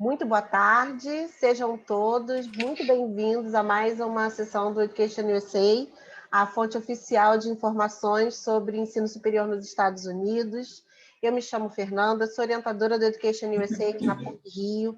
Muito boa tarde, sejam todos muito bem-vindos a mais uma sessão do EducationUSA, a fonte oficial de informações sobre ensino superior nos Estados Unidos. Eu me chamo Fernanda, sou orientadora do EducationUSA aqui na PUC-Rio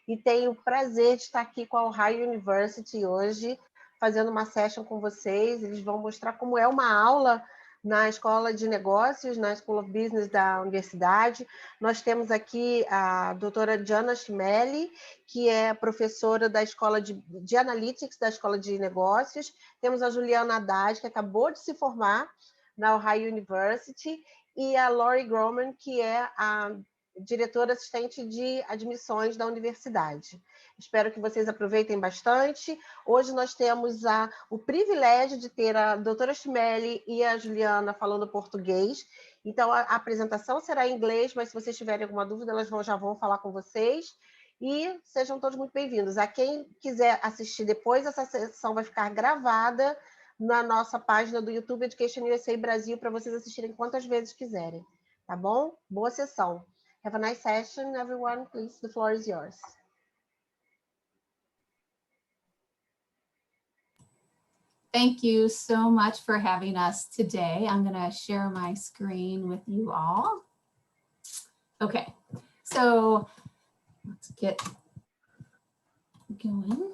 e tenho o prazer de estar aqui com a Ohio University hoje, fazendo uma session com vocês. Eles vão mostrar como é uma aula na Escola de Negócios, na School of Business da Universidade. Nós temos aqui a doutora Jana Chimelli, que é professora da Escola de Analytics, da Escola de Negócios. Temos a Juliana Haddad, que acabou de se formar na Ohio University, e a Lori Groman, que é a diretora assistente de admissões da universidade. Espero que vocês aproveitem bastante. Hoje nós temos o privilégio de ter a doutora Chimelli e a Juliana falando português. Então, a apresentação será em inglês, mas se vocês tiverem alguma dúvida, elas já vão falar com vocês. E sejam todos muito bem-vindos. A quem quiser assistir depois, essa sessão vai ficar gravada na nossa página do YouTube EducationUSA Brasil, para vocês assistirem quantas vezes quiserem. Tá bom? Boa sessão. Have a nice session, everyone. Please, the floor is yours. Thank you so much for having us today. I'm going to share my screen with you all. Okay, so let's get going.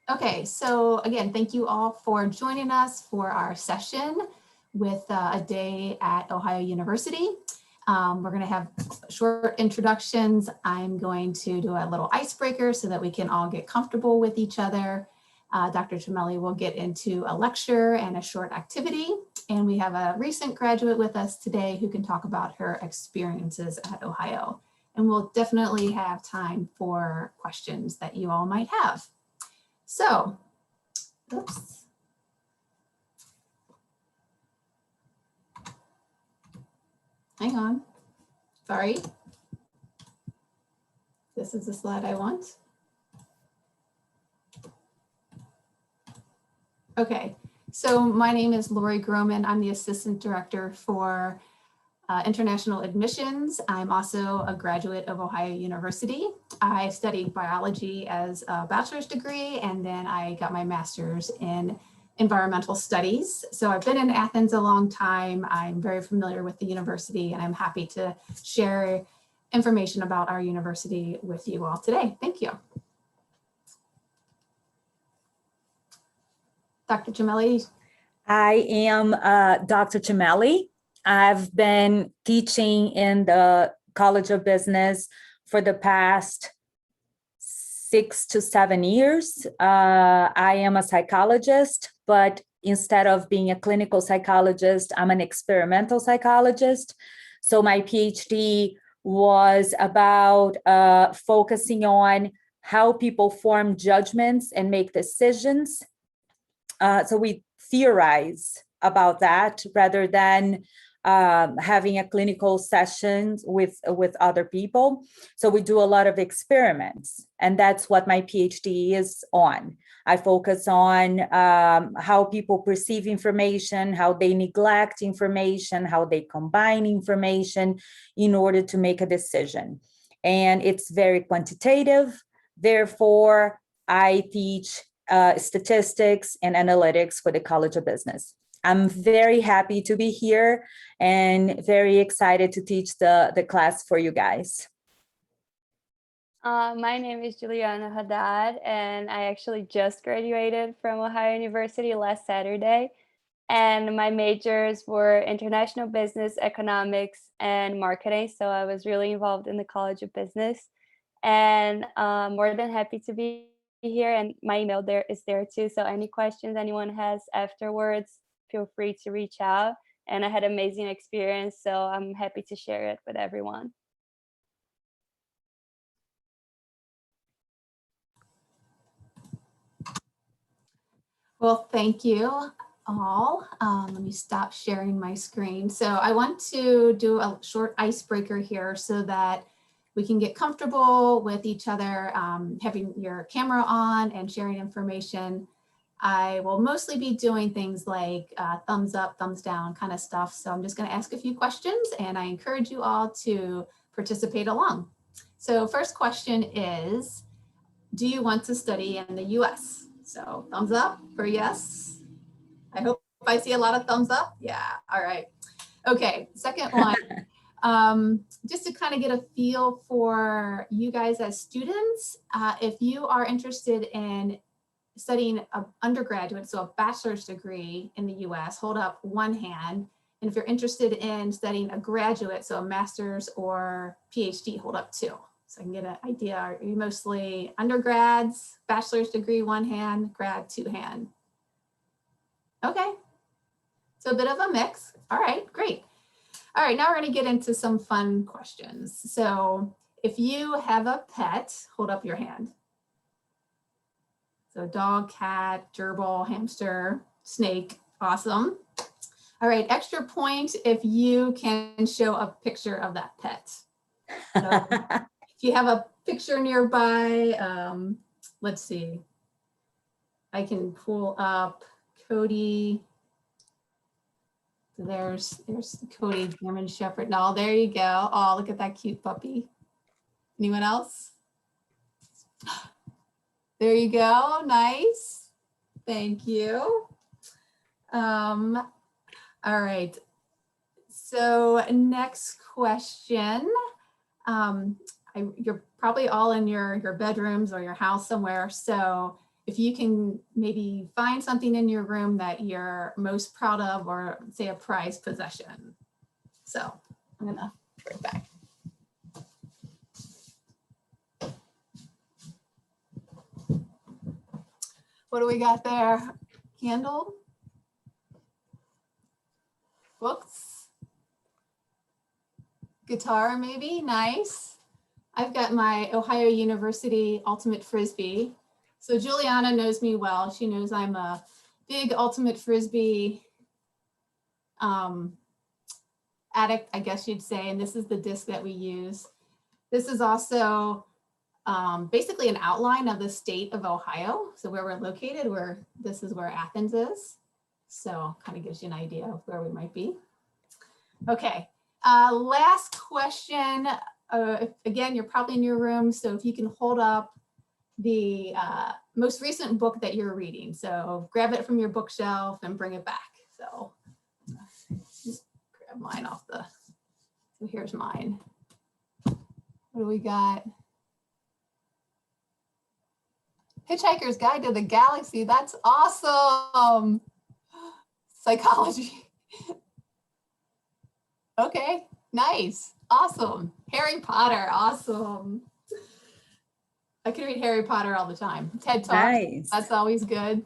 Okay, so again, thank you all for joining us for our session with a day at Ohio University. We're going to have short introductions. I'm going to do a little icebreaker so that we can all get comfortable with each other. Dr. Chimelli will get into a lecture and a short activity. And we have a recent graduate with us today who can talk about her experiences at Ohio. And we'll definitely have time for questions that you all might have. So, oops. Hang on, sorry. This is the slide I want. Okay, so my name is Lori Groman. I'm the Assistant Director for International Admissions. I'm also a graduate of Ohio University. I studied biology as a bachelor's degree, and then I got my master's in environmental studies. So I've been in Athens a long time. I'm very familiar with the university, and I'm happy to share information about our university with you all today. Thank you. Dr. Chimelli. I am Dr. Chimelli. I've been teaching in the College of Business for the past 6 to 7 years. I am a psychologist, but instead of being a clinical psychologist, I'm an experimental psychologist. So my PhD was about focusing on how people form judgments and make decisions. So we theorize about that rather than having a clinical session with other people. So we do a lot of experiments, and that's what my PhD is on. I focus on how people perceive information, how they neglect information, how they combine information in order to make a decision. And it's very quantitative. Therefore, I teach statistics and analytics for the College of Business. I'm very happy to be here and very excited to teach the class for you guys. My name is Juliana Haddad, and I actually just graduated from Ohio University last Saturday. And my majors were international business, economics, and marketing. So I was really involved in the College of Business, and more than happy to be here. And my email is there too. So any questions anyone has afterwards, feel free to reach out. And I had an amazing experience, so I'm happy to share it with everyone. Well, thank you all. Let me stop sharing my screen. So I want to do a short icebreaker here so that we can get comfortable with each other, having your camera on and sharing information. I will mostly be doing things like thumbs up, thumbs down kind of stuff. So I'm just going to ask a few questions, and I encourage you all to participate along. So first question is, do you want to study in the US? So thumbs up for yes. I hope I see a lot of thumbs up. Yeah, all right. Okay, second one, just to kind of get a feel for you guys as students, if you are interested in studying an undergraduate, so a bachelor's degree in the US, hold up one hand. And if you're interested in studying a graduate, so a master's or PhD, hold up two. So I can get an idea. Are you mostly undergrads, bachelor's degree, one hand, grad, two hand? Okay, so a bit of a mix. All right, great. All right, now we're going to get into some fun questions. So if you have a pet, hold up your hand. So dog, cat, gerbil, hamster, snake, awesome. All right, extra point if you can show a picture of that pet. So if you have a picture nearby, let's see. I can pull up Cody. So there's Cody, German Shepherd. No, there you go. Oh, look at that cute puppy. Anyone else? There you go. Nice. Thank you. All right. So next question. You're probably all in your bedrooms or your house somewhere. So if you can maybe find something in your room that you're most proud of, or say a prized possession. So I'm gonna bring it back. What do we got there? Candle? Books? Guitar maybe, nice. I've got my Ohio University Ultimate Frisbee. So Juliana knows me well. She knows I'm a big Ultimate Frisbee addict, I guess you'd say, and this is the disc that we use. This is also basically an outline of the state of Ohio. So where we're located, this is where Athens is. So kind of gives you an idea of where we might be. Okay, last question. Again, you're probably in your room, so if you can hold up the most recent book that you're reading. So grab it from your bookshelf and bring it back. So just grab mine off the, so here's mine. What do we got? Hitchhiker's Guide to the Galaxy. That's awesome. Psychology. Okay, nice, awesome. Harry Potter, awesome. I can read Harry Potter all the time. TED Talk, nice. That's always good.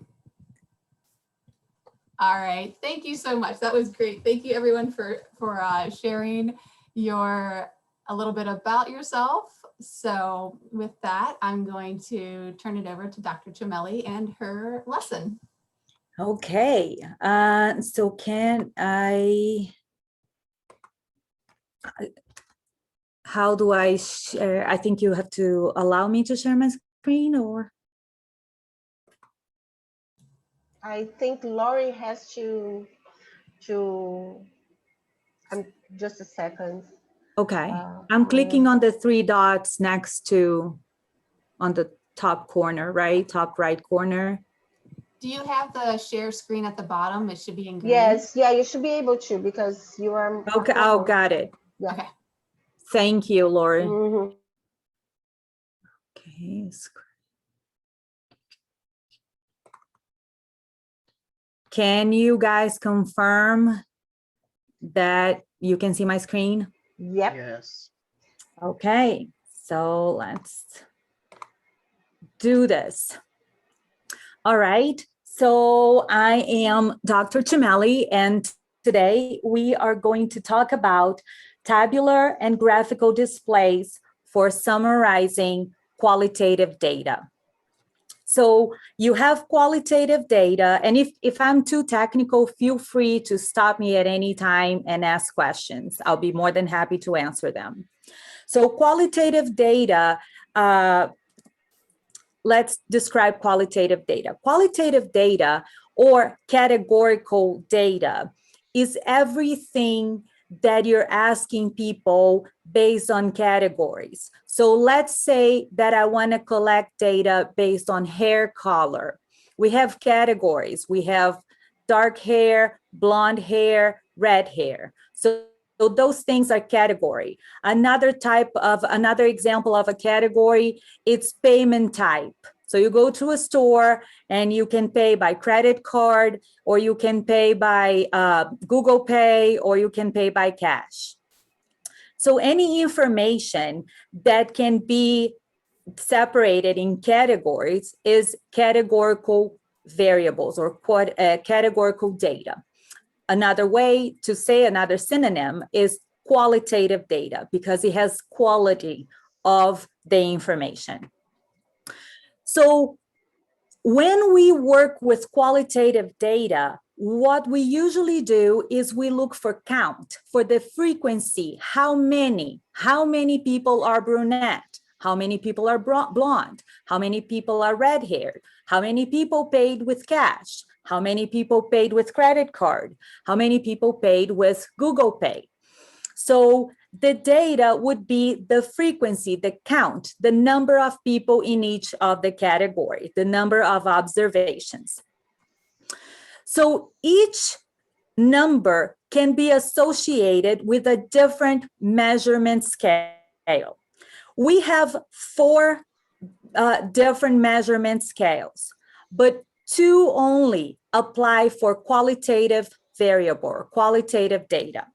All right, thank you so much. That was great. Thank you everyone for sharing a little bit about yourself. So with that, I'm going to turn it over to Dr. Ciamelli and her lesson. Okay, so can how do I share? I think you have to allow me to share my screen, or? I think Lori has to just a second. Okay, I'm clicking on the three dots next to, on the top corner, right? Top right corner. Do you have the share screen at the bottom? It should be in green. Yes, yeah, you should be able to, because you are. Okay, oh, got it. Yeah. Okay. Thank you, Lori. Mm-hmm. Okay. Can you guys confirm that you can see my screen? Yep. Yes. Okay, so let's do this. All right, so I am Dr. Ciamelli, and today we are going to talk about tabular and graphical displays for summarizing qualitative data. So you have qualitative data, and if I'm too technical, feel free to stop me at any time and ask questions. I'll be more than happy to answer them. So qualitative data, let's describe qualitative data. Qualitative data, or categorical data, is everything that you're asking people based on categories. So let's say that I want to collect data based on hair color. We have categories. We have dark hair, blonde hair, red hair. So those things are category. Another example of a category, it's payment type. So you go to a store and you can pay by credit card, or you can pay by Google Pay, or you can pay by cash. So any information that can be separated in categories is categorical variables or categorical data. Another way to say another synonym is qualitative data, because it has quality of the information. So when we work with qualitative data, what we usually do is we look for count, for the frequency, how many people are brunette, how many people are blonde, how many people are red-haired, how many people paid with cash, how many people paid with credit card, how many people paid with Google Pay. So the data would be the frequency, the count, the number of people in each of the category, the number of observations. So each number can be associated with a different measurement scale. We have 4 different measurement scales, but 2 only apply for qualitative variable or qualitative data.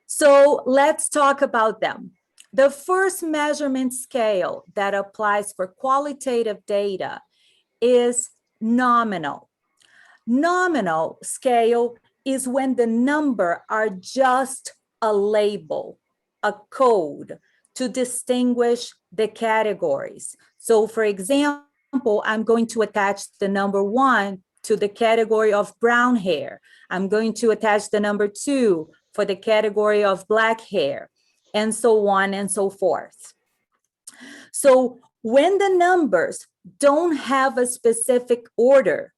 So let's talk about them. The first measurement scale that applies for qualitative data is nominal. Nominal scale is when the number are just a label, a code to distinguish the categories. So for example, I'm going to attach the number 1 to the category of brown hair. I'm going to attach the number 2 for the category of black hair, and so on and so forth. So when the numbers don't have a specific order,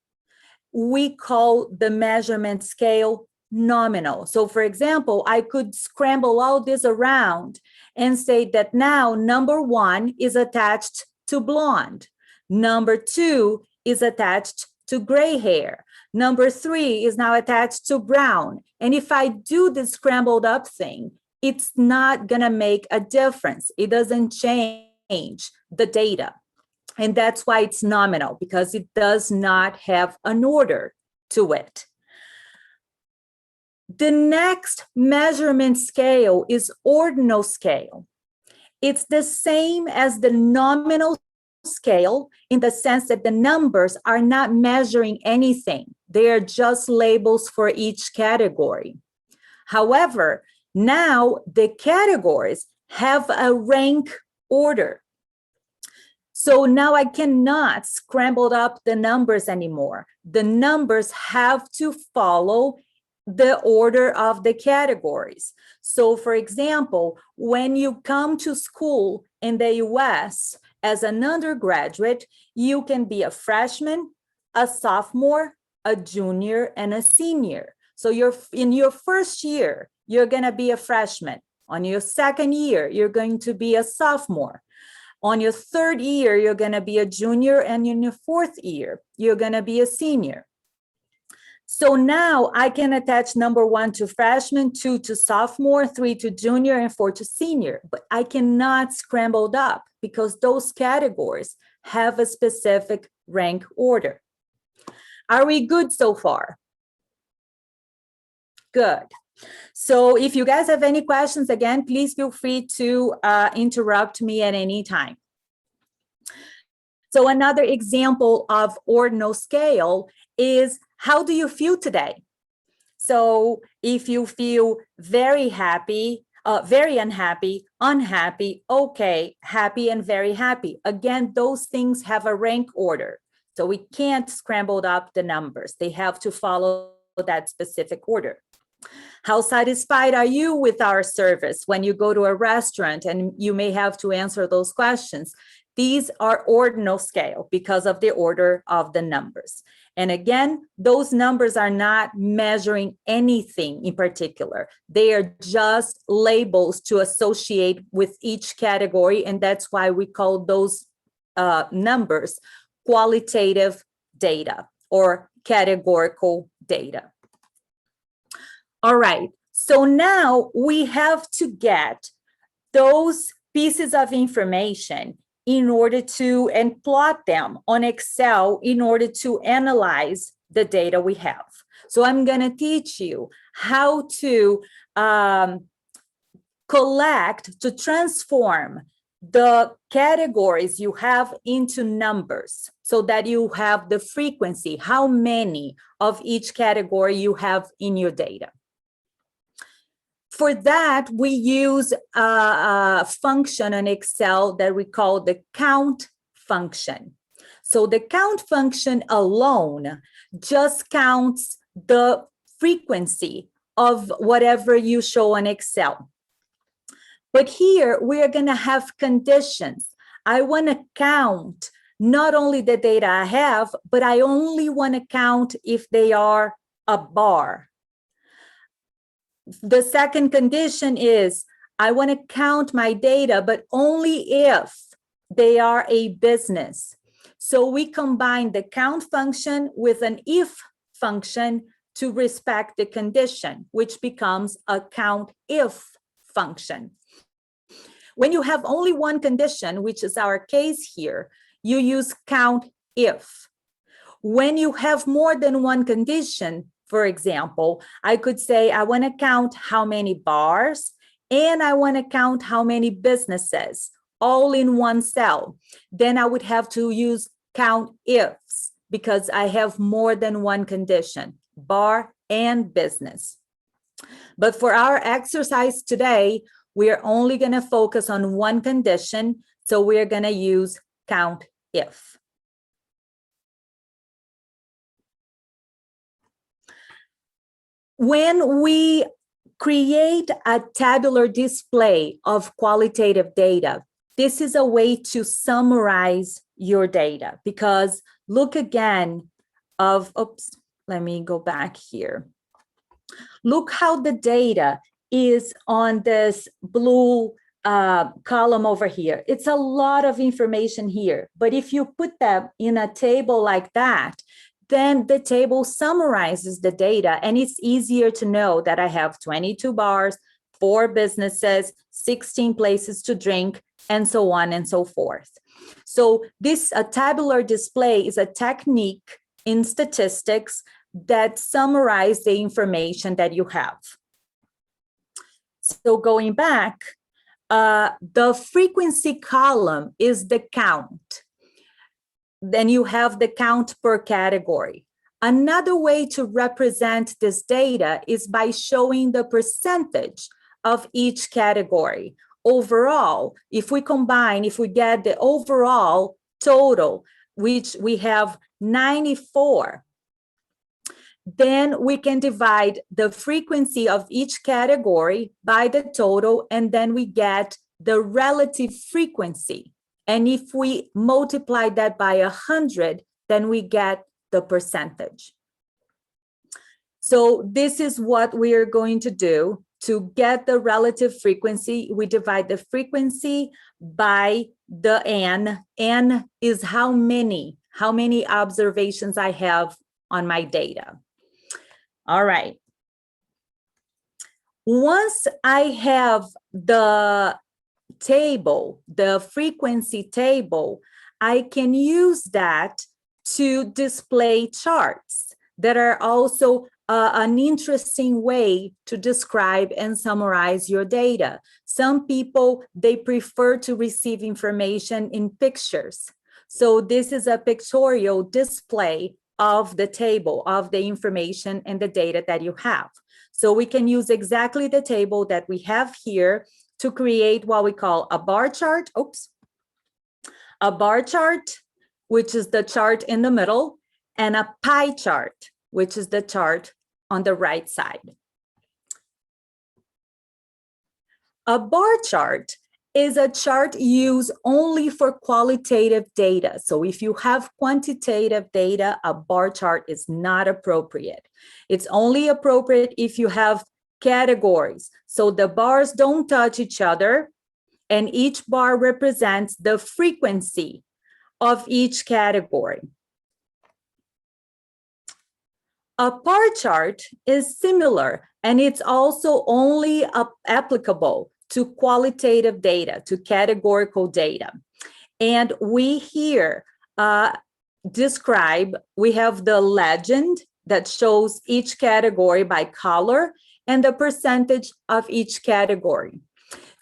we call the measurement scale nominal. So for example, I could scramble all this around and say that now number 1 is attached to blonde, number 2 is attached to gray hair, number 3 is now attached to brown. And if I do this scrambled up thing, it's not gonna make a difference. It doesn't change the data. And that's why it's nominal, because it does not have an order to it. The next measurement scale is ordinal scale. It's the same as the nominal scale in the sense that the numbers are not measuring anything. They are just labels for each category. However, now the categories have a rank order. So now I cannot scramble up the numbers anymore. The numbers have to follow the order of the categories. So for example, when you come to school in the US as an undergraduate, you can be a freshman, a sophomore, a junior, and a senior. So in your first year, you're gonna be a freshman. On your second year, you're going to be a sophomore. On your third year, you're gonna be a junior, and in your fourth year, you're gonna be a senior. So now I can attach number 1 to freshman, 2 to sophomore, 3 to junior, and 4 to senior, but I cannot scramble up because those categories have a specific rank order. Are we good so far? Good. So if you guys have any questions, again, please feel free to interrupt me at any time. So another example of ordinal scale is, how do you feel today? So if you feel very happy, very unhappy, unhappy, okay, happy, and very happy. Again, those things have a rank order. So we can't scramble up the numbers. They have to follow that specific order. How satisfied are you with our service when you go to a restaurant and you may have to answer those questions? These are ordinal scale because of the order of the numbers. And again, those numbers are not measuring anything in particular. They are just labels to associate with each category. And that's why we call those numbers qualitative data or categorical data. All right, so now we have to get those pieces of information in order to, and plot them on Excel in order to analyze the data we have. So I'm gonna teach you how to collect, to transform the categories you have into numbers so that you have the frequency, how many of each category you have in your data. For that, we use a function in Excel that we call the count function. So the count function alone just counts the frequency of whatever you show on Excel. But here we are going to have conditions. I want to count not only the data I have, but I only want to count if they are a bar. The second condition is I want to count my data, but only if they are a business. So we combine the count function with an if function to respect the condition, which becomes a count if function. When you have only one condition, which is our case here, you use count if. When you have more than one condition, for example, I could say I want to count how many bars and I want to count how many businesses, all in one cell. Then I would have to use count ifs because I have more than one condition, bar and business. But for our exercise today, we are only going to focus on one condition. So we're going to use count if. When we create a tabular display of qualitative data, this is a way to summarize your data because look again of, oops, let me go back here. Look how the data is on this blue column over here. It's a lot of information here, but if you put that in a table like that, then the table summarizes the data and it's easier to know that I have 22 bars, 4 businesses, 16 places to drink, and so on and so forth. So this tabular display is a technique in statistics that summarize the information that you have. So going back, the frequency column is the count. Then you have the count per category. Another way to represent this data is by showing the percentage of each category. Overall, if we combine, if we get the overall total, which we have 94, then we can divide the frequency of each category by the total, and then we get the relative frequency. And if we multiply that by 100, then we get the percentage. So this is what we are going to do to get the relative frequency. We divide the frequency by the n. N is how many observations I have on my data. All right. Once I have the table, the frequency table, I can use that to display charts that are also an interesting way to describe and summarize your data. Some people, they prefer to receive information in pictures. So this is a pictorial display of the table, of the information and the data that you have. So we can use exactly the table that we have here to create what we call a bar chart. Oops. A bar chart, which is the chart in the middle, and a pie chart, which is the chart on the right side. A bar chart is a chart used only for qualitative data. So if you have quantitative data, a bar chart is not appropriate. It's only appropriate if you have categories. So the bars don't touch each other, and each bar represents the frequency of each category. A bar chart is similar, and it's also only applicable to qualitative data, to categorical data. And we here we have the legend that shows each category by color and the percentage of each category.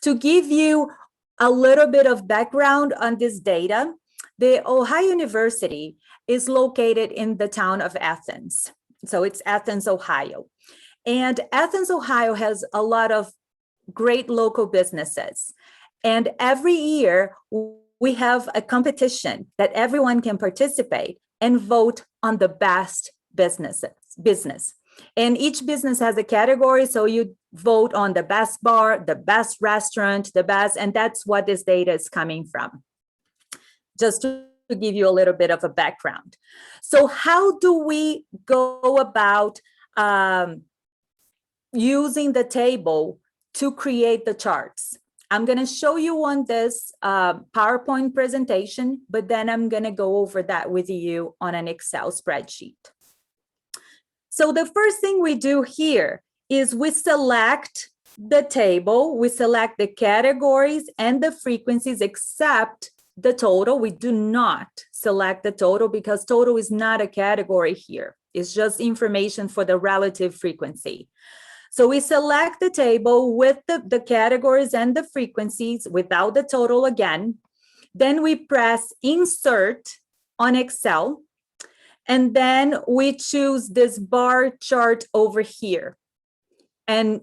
To give you a little bit of background on this data, the Ohio University is located in the town of Athens. So it's Athens, Ohio. And Athens, Ohio has a lot of great local businesses. And every year we have a competition that everyone can participate and vote on the best business. And each business has a category, so you vote on the best bar, the best restaurant, the best, and that's what this data is coming from. Just to give you a little bit of a background. So how do we go about using the table to create the charts? I'm going to show you on this PowerPoint presentation, but then I'm going to go over that with you on an Excel spreadsheet. So the first thing we do here is we select the table, we select the categories and the frequencies except the total. We do not select the total because total is not a category here. It's just information for the relative frequency. So we select the table with the categories and the frequencies without the total again. Then we press Insert on Excel. And then we choose this bar chart over here. And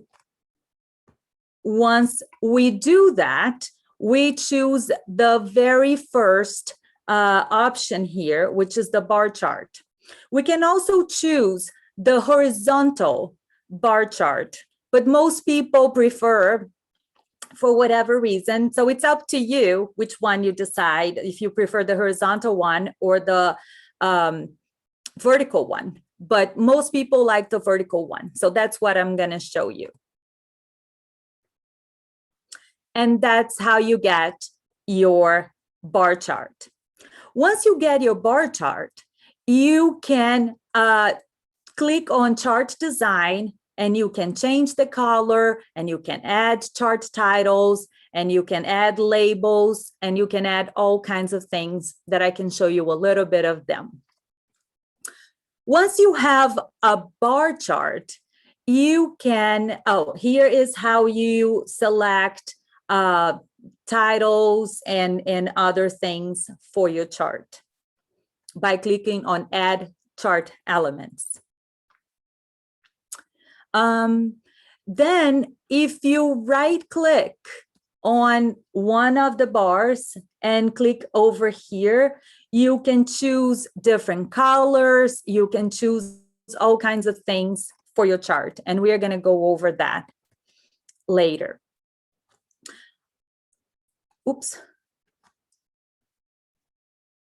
once we do that, we choose the very first option here, which is the bar chart. We can also choose the horizontal bar chart, but most people prefer, for whatever reason, so it's up to you which one you decide, if you prefer the horizontal one or the vertical one, but most people like the vertical one. So that's what I'm going to show you. And that's how you get your bar chart. Once you get your bar chart, you can click on chart design, and you can change the color, and you can add chart titles, and you can add labels, and you can add all kinds of things that I can show you a little bit of them. Once you have a bar chart, you can, here is how you select titles and other things for your chart by clicking on Add Chart Elements. Then if you right-click on one of the bars and click over here, you can choose different colors, you can choose all kinds of things for your chart, and we are going to go over that later. Oops.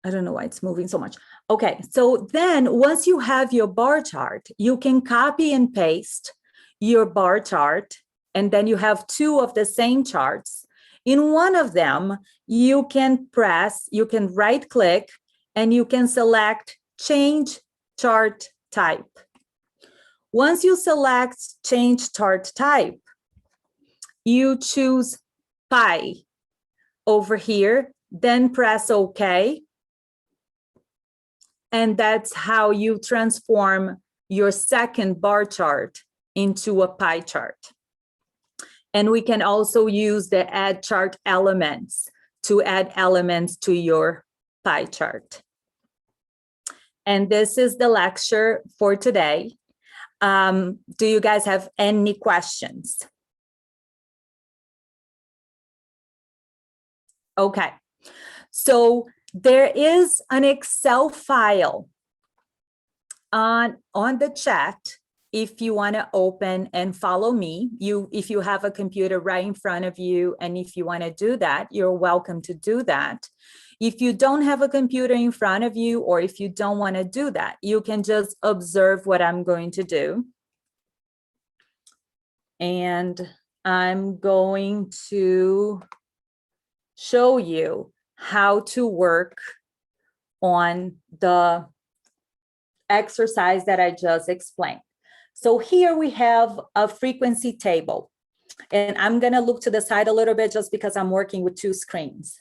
I don't know why it's moving so much. Okay, so then once you have your bar chart, you can copy and paste your bar chart, and then you have two of the same charts. In one of them, you can right click and you can select Change Chart Type. Once you select Change Chart Type, you choose Pie over here, then press OK. And that's how you transform your second bar chart into a pie chart. And we can also use the Add Chart Elements to add elements to your pie chart. And this is the lecture for today. Do you guys have any questions? Okay, so there is an Excel file on the chat if you want to open and follow me, if you have a computer right in front of you, and if you want to do that, you're welcome to do that. If you don't have a computer in front of you, or if you don't want to do that, you can just observe what I'm going to do. And I'm going to show you how to work on the exercise that I just explained. So here we have a frequency table, and I'm going to look to the side a little bit just because I'm working with two screens.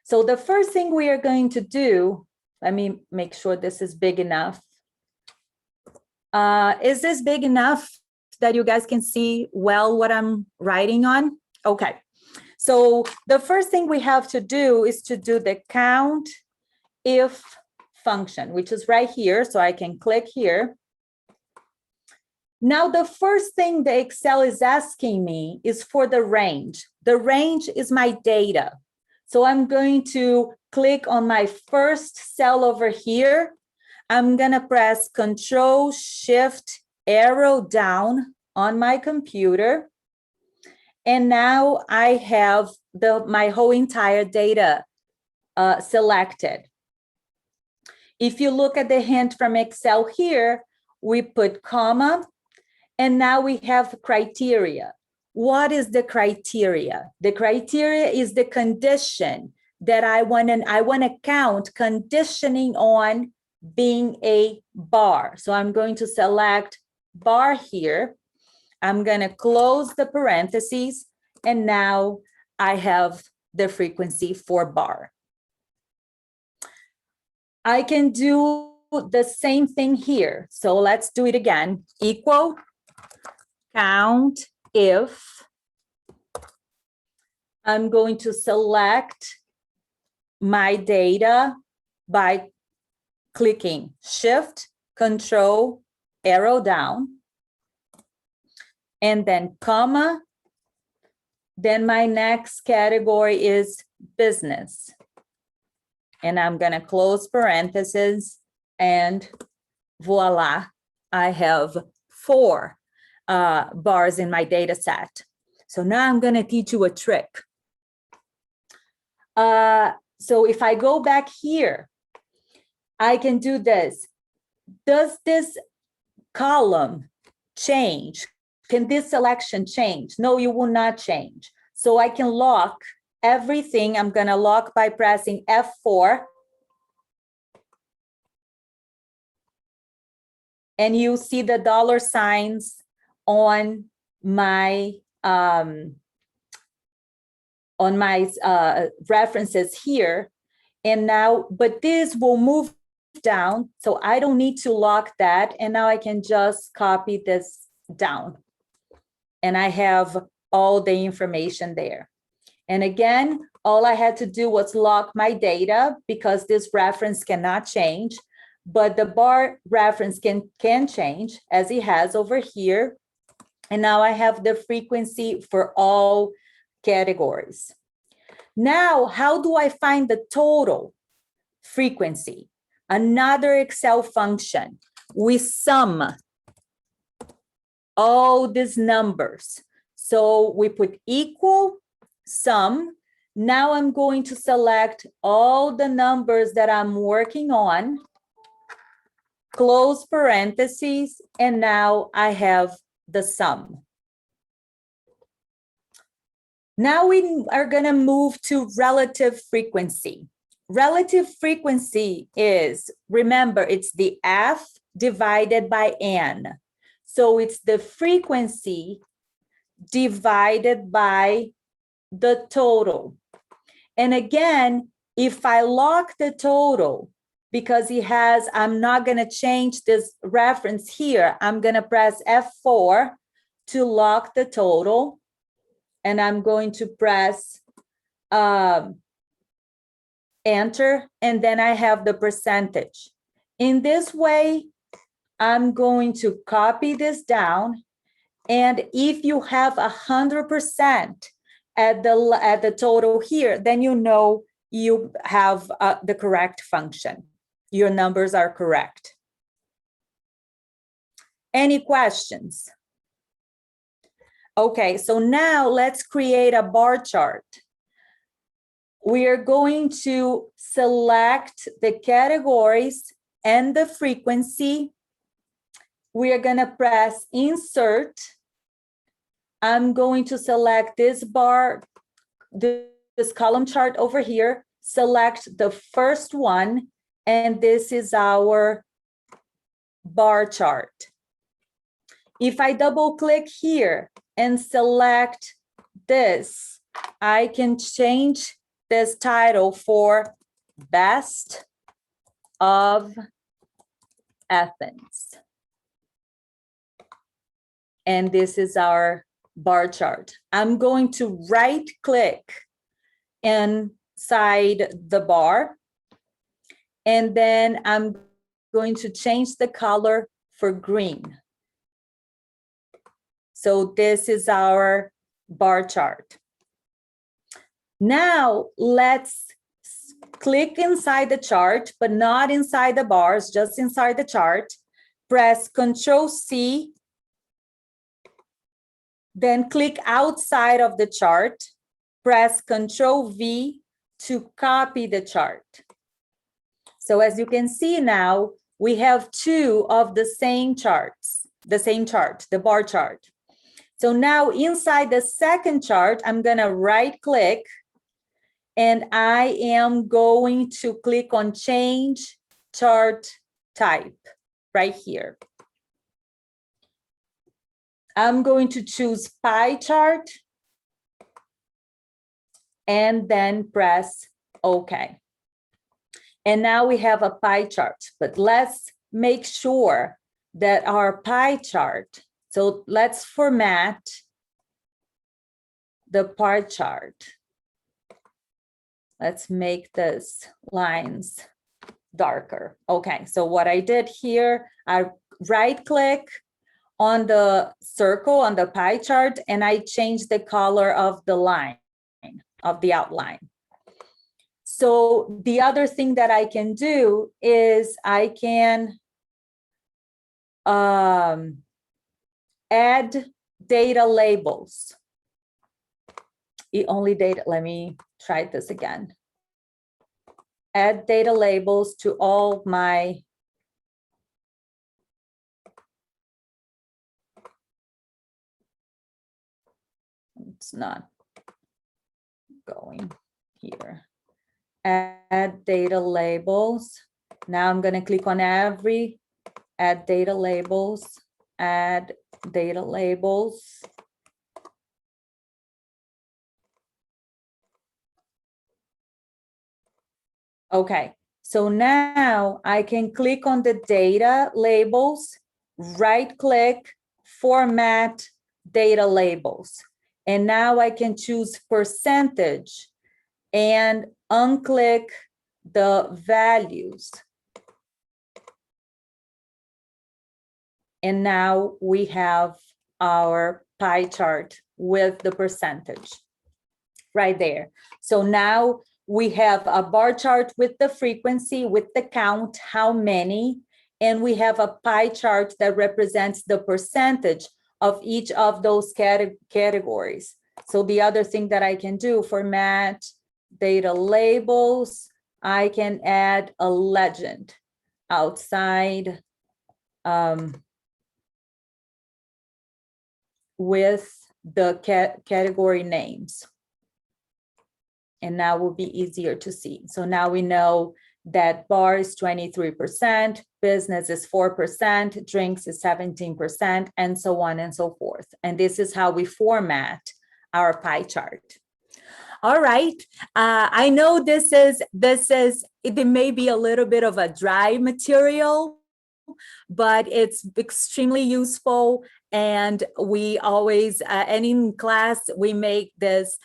So the first thing we are going to do, let me make sure this is big enough. Is this big enough that you guys can see well what I'm writing on? Okay. So the first thing we have to do is to do the count if function, which is right here. So I can click here. Now, the first thing the Excel is asking me is for the range. The range is my data. So I'm going to click on my first cell over here. I'm going to press Control Shift arrow down on my computer. And now I have my whole entire data selected. If you look at the hint from Excel here, we put comma, and now we have criteria. What is the criteria? The criteria is the condition that I want to count conditioning on being a bar. So I'm going to select bar here. I'm going to close the parentheses, and now I have the frequency for bar. I can do the same thing here. So let's do it again. Equal count if. I'm going to select my data by clicking Shift, Control, arrow down, and then comma. Then my next category is business. And I'm going to close parentheses, and voila, I have 4 bars in my data set. So now I'm going to teach you a trick. So if I go back here, I can do this. Does this column change? Can this selection change? No, you will not change. So I can lock everything. I'm going to lock by pressing F4. And you see the dollar signs on my references here. And now, but this will move down. So I don't need to lock that. And now I can just copy this down. And I have all the information there. And again, all I had to do was lock my data because this reference cannot change, but the bar reference can change as it has over here. And now I have the frequency for all categories. Now, how do I find the total frequency? Another Excel function. We sum all these numbers. So we put equal sum. Now I'm going to select all the numbers that I'm working on, close parentheses, and now I have the sum. Now we are going to move to relative frequency. Relative frequency is, remember, it's the F divided by N. So it's the frequency divided by the total. And again, if I lock the total, because I'm not going to change this reference here, I'm going to press F4 to lock the total. And I'm going to press enter, and then I have the percentage. In this way, I'm going to copy this down. And if you have 100% at the total here, then you know you have the correct function. Your numbers are correct. Any questions? Okay, so now let's create a bar chart. We are going to select the categories and the frequency. We are going to press insert. I'm going to select this bar, this column chart over here, select the first one, and this is our bar chart. If I double click here and select this, I can change this title for Best of Athens. And this is our bar chart. I'm going to right click inside the bar, and then I'm going to change the color for green. So this is our bar chart. Now let's click inside the chart, but not inside the bars, just inside the chart. Press Ctrl+C, then click outside of the chart. Press Ctrl+V to copy the chart. So as you can see now, we have two of the same charts, the bar chart. So now inside the second chart, I'm gonna right click and I am going to click on Change Chart Type right here. I'm going to choose Pie Chart and then press OK. And now we have a pie chart, but let's make sure that our pie chart, so let's format the pie chart. Let's make this lines darker. Okay, so what I did here, I right click on the circle on the pie chart and I changed the color of the line, of the outline. So the other thing that I can do is I can add data labels. Let me try this again. Add data labels to all my it's not going here. Add data labels. Now I'm going to click on every add data labels, add data labels. Okay, so now I can click on the data labels, right click, format data labels. And now I can choose percentage and unclick the values. And now we have our pie chart with the percentage right there. So now we have a bar chart with the frequency, with the count, how many, and we have a pie chart that represents the percentage of each of those categories. So the other thing that I can do, format data labels, I can add a legend outside with the category names. And now will be easier to see. So now we know that bar is 23%, business is 4%, drinks is 17%, and so on and so forth. And this is how we format our pie chart. All right, I know it may be a little bit of a dry material, but it's extremely useful. And we always, and in class, we make this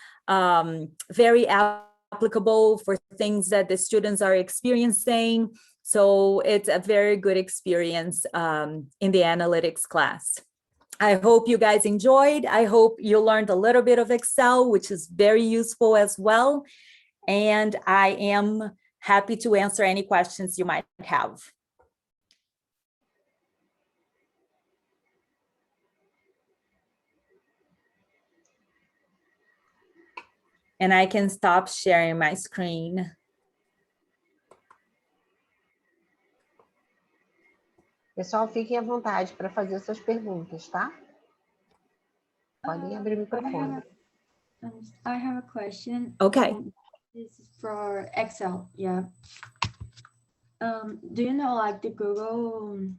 very applicable for things that the students are experiencing. So it's a very good experience in the analytics class. I hope you guys enjoyed. I hope you learned a little bit of Excel, which is very useful as well. And I am happy to answer any questions you might have. And I can stop sharing my screen. Pessoal, fiquem à vontade para fazer suas perguntas, tá? Podem abrir o microfone. I have a question. Okay. This is for Excel. Yeah. Do you know like the Google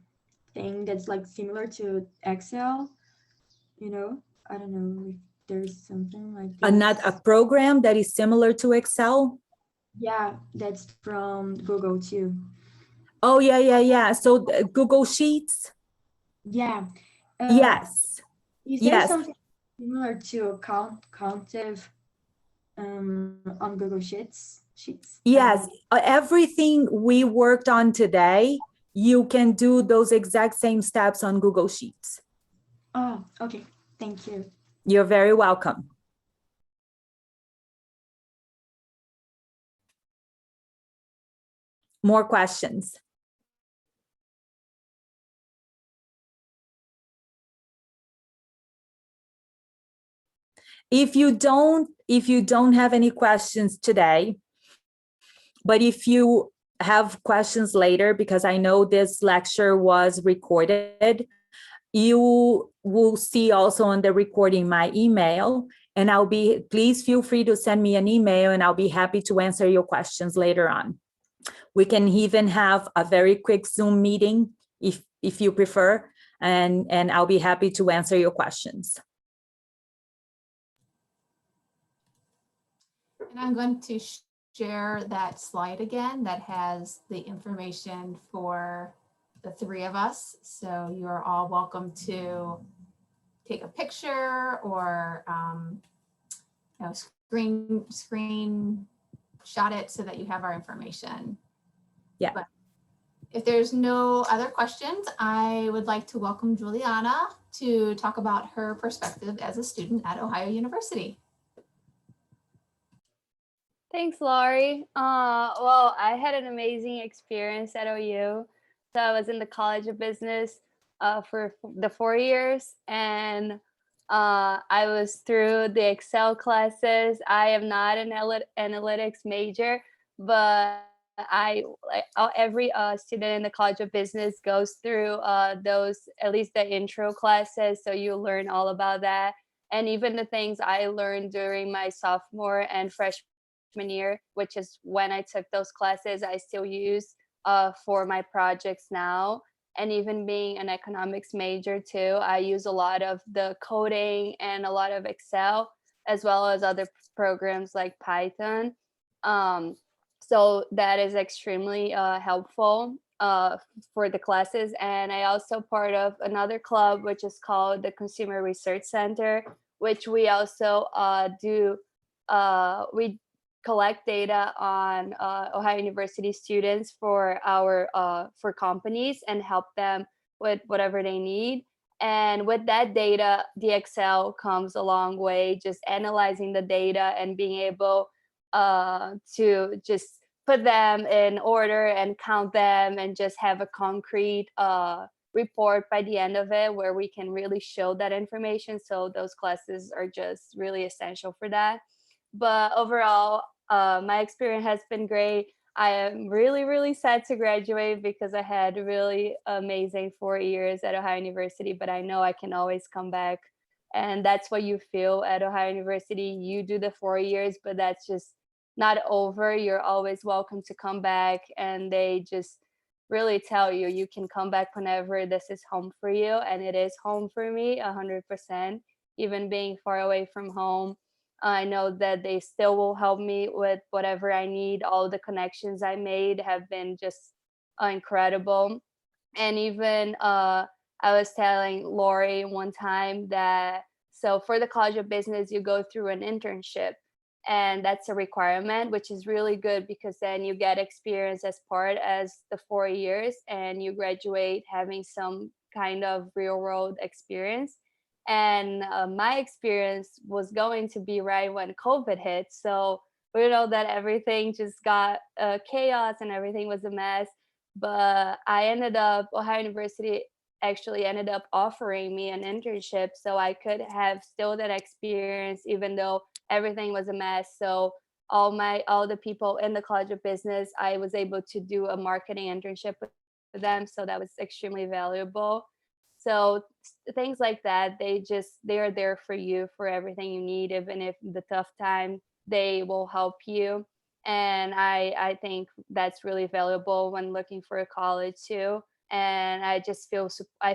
thing that's like similar to Excel? You know, I don't know if there's something like this. Not a program that is similar to Excel? Yeah, that's from Google too. Oh, yeah. So Google Sheets? Yeah. Yes. Is there Yes. something similar to countive on Google Sheets? Yes. Everything we worked on today, you can do those exact same steps on Google Sheets. Oh, okay. Thank you. You're very welcome. More questions? If you don't have any questions today, but if you have questions later, because I know this lecture was recorded, you will see also on the recording my email, and please feel free to send me an email and I'll be happy to answer your questions later on. We can even have a very quick Zoom meeting if you prefer, and I'll be happy to answer your questions. And I'm going to share that slide again that has the information for the three of us. So you're all welcome to take a picture or screen shot it so that you have our information. Yeah. But if there's no other questions, I would like to welcome Juliana to talk about her perspective as a student at Ohio University. Thanks, Laurie. Well, I had an amazing experience at OU. So I was in the College of Business for the 4 years, and I was through the Excel classes. I am not an analytics major, but every student in the College of Business goes through those, at least the intro classes. So you learn all about that. And even the things I learned during my sophomore and freshman year, which is when I took those classes, I still use for my projects now. And even being an economics major too, I use a lot of the coding and a lot of Excel, as well as other programs like Python. So that is extremely helpful for the classes. And I also part of another club, which is called the Consumer Research Center, which we also we collect data on Ohio University students for for companies and help them with whatever they need. And with that data, the Excel comes a long way, just analyzing the data and being able to just put them in order and count them and just have a concrete report by the end of it where we can really show that information. So those classes are just really essential for that. But overall, my experience has been great. I am really, really sad to graduate because I had really amazing 4 years at Ohio University, but I know I can always come back. And that's what you feel at Ohio University. You do the 4 years, but that's just not over. You're always welcome to come back. And they just really tell you, you can come back whenever. This is home for you. And it is home for me 100%, even being far away from home. I know that they still will help me with whatever I need. All the connections I made have been just incredible. And even I was telling Lori one time that, so for the College of Business, you go through an internship. And that's a requirement, which is really good because then you get experience as part as the 4 years and you graduate having some kind of real world experience. And my experience was going to be right when COVID hit. So we know that everything just got chaos and everything was a mess. But Ohio University actually ended up offering me an internship so I could have still that experience, even though everything was a mess. So all the people in the College of Business, I was able to do a marketing internship with them. So that was extremely valuable. So things like that, they are there for you for everything you need, even if the tough time, they will help you. And I think that's really valuable when looking for a college too. And I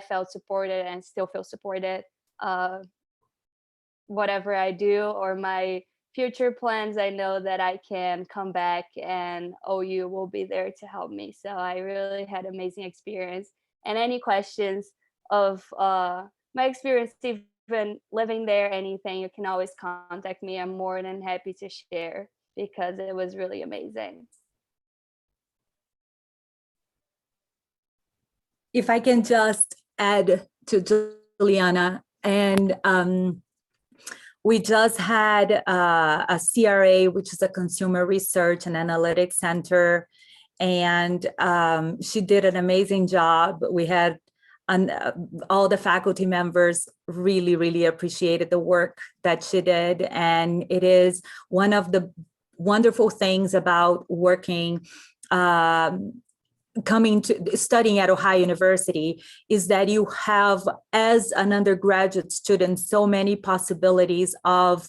felt supported and still feel supported. Uh, Whatever I do or my future plans, I know that I can come back and OU will be there to help me. So I really had amazing experience. And any questions of my experience, even living there, anything, you can always contact me. I'm more than happy to share because it was really amazing. If I can just add to Juliana, and we just had a CRA, which is a Consumer Research and Analytics Center, and she did an amazing job. We had all the faculty members really appreciated the work that she did, and it is one of the wonderful things about working coming to studying at Ohio University is that you have, as an undergraduate student, so many possibilities of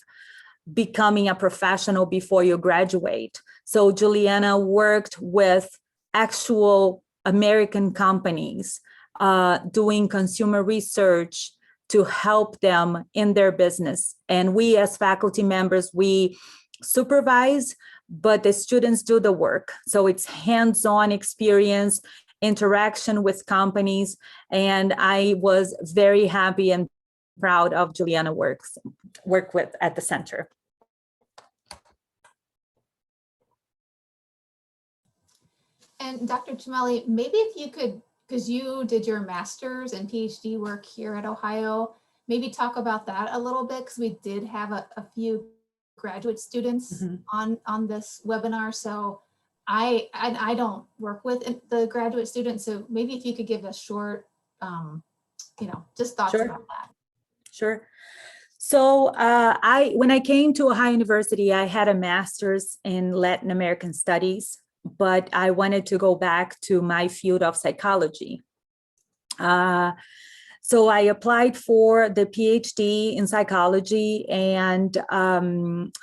becoming a professional before you graduate. So Juliana worked with actual American companies doing consumer research to help them in their business. And we as faculty members, we supervise, but the students do the work. So it's hands-on experience, interaction with companies. And I was very happy and proud of Juliana work with at the center. And Dr. Chamali, maybe if you could, because you did your master's and PhD work here at Ohio, maybe talk about that a little bit, because we did have a few graduate students on this webinar. So I don't work with the graduate students. So maybe if you could give a short, just thoughts about that. Sure. So when I came to Ohio University, I had a master's in Latin American studies, but I wanted to go back to my field of psychology. So I applied for the PhD in psychology, and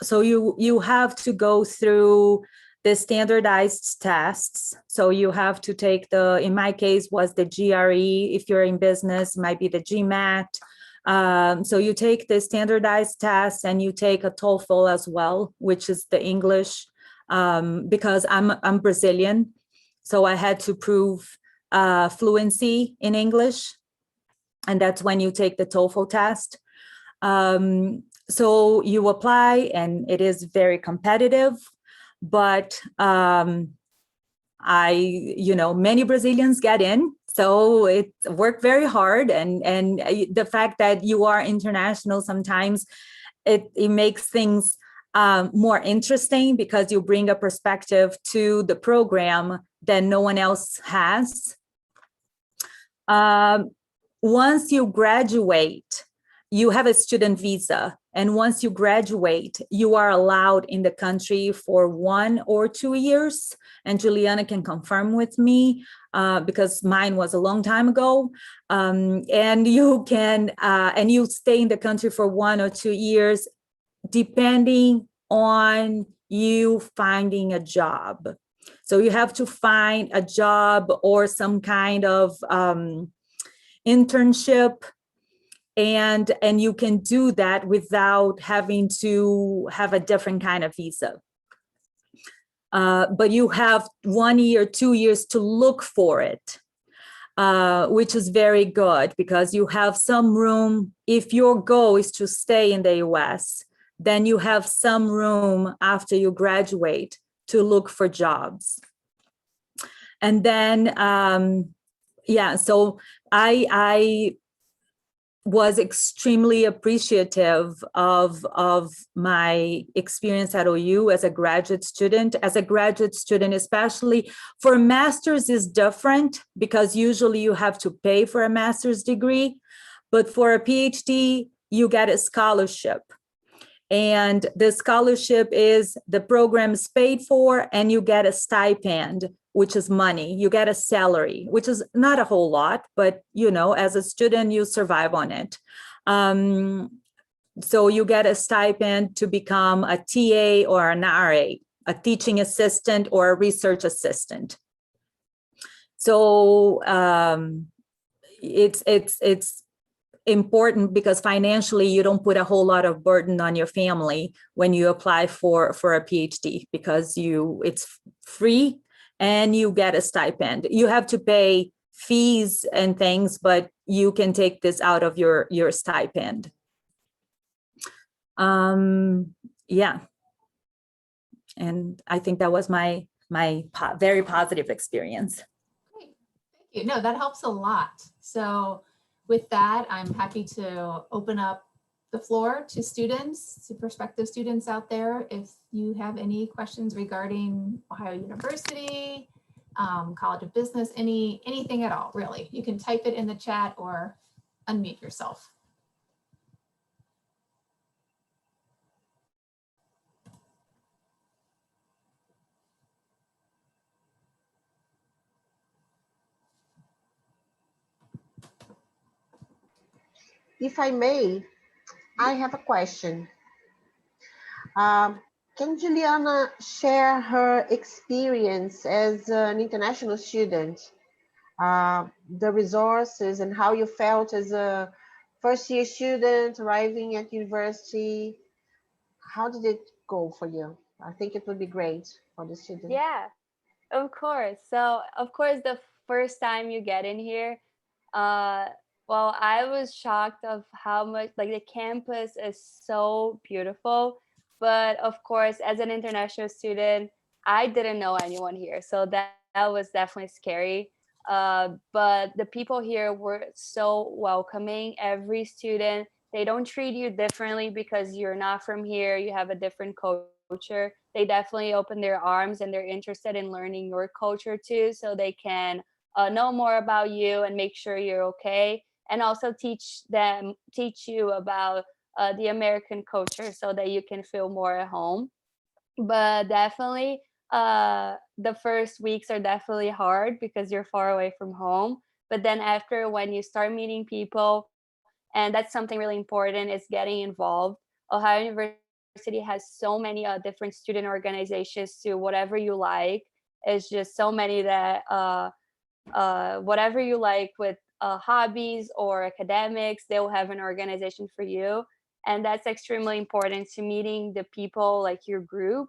so you have to go through the standardized tests. So you have to take in my case was the GRE. If you're in business, it might be the GMAT. So you take the standardized tests and you take a TOEFL as well, which is the English, because I'm Brazilian. So I had to prove fluency in English. And that's when you take the TOEFL test. So you apply, and it is very competitive, but many Brazilians get in. So it worked very hard, and the fact that you are international, sometimes it makes things more interesting because you bring a perspective to the program that no one else has. Once you graduate, you have a student visa. And once you graduate, you are allowed in the country for 1 or 2 years. And Juliana can confirm with me because mine was a long time ago. And you can, and you stay in the country for 1 or 2 years, depending on you finding a job. So you have to find a job or some kind of internship, and you can do that without having to have a different kind of visa. But you have 1 year, 2 years to look for it, which is very good because you have some room. If your goal is to stay in the US, then you have some room after you graduate to look for jobs. And then, so I was extremely appreciative of my experience at OU as a graduate student. As a graduate student, especially for a master's is different because usually you have to pay for a master's degree, but for a PhD, you get a scholarship. And the scholarship is, the program is paid for, and you get a stipend, which is money. You get a salary, which is not a whole lot, but you know, as a student, you survive on it. So you get a stipend to become a TA or an RA, a teaching assistant or a research assistant. So it's important because financially you don't put a whole lot of burden on your family when you apply for a PhD, because it's free and you get a stipend. You have to pay fees and things, but you can take this out of your stipend. Yeah, and I think that was my very positive experience. Great, thank you. No, that helps a lot. So with that, I'm happy to open up the floor to students, to prospective students out there. If you have any questions regarding Ohio University, College of Business, anything at all, really, you can type it in the chat or unmute yourself. If I may, I have a question. Can Juliana share her experience as an international student, the resources and how you felt as a first-year student arriving at university? How did it go for you? I think it would be great for the student. Yeah, of course. So, of course, the first time you get in here, uh, well, I was shocked of how much, like, the campus is so beautiful. But of course, as an international student, I didn't know anyone here. So that was definitely scary. But the people here were so welcoming. Every student, they don't treat you differently because you're not from here, you have a different culture. They definitely open their arms and they're interested in learning your culture too, so they can know more about you and make sure you're okay, and also teach you about the American culture so that you can feel more at home. But definitely the first weeks are definitely hard because you're far away from home. But then after, when you start meeting people, and that's something really important, is getting involved. Ohio University has so many different student organizations to whatever you like. It's just so many that whatever you like with hobbies or academics, they'll have an organization for you. And that's extremely important to meeting the people like your group.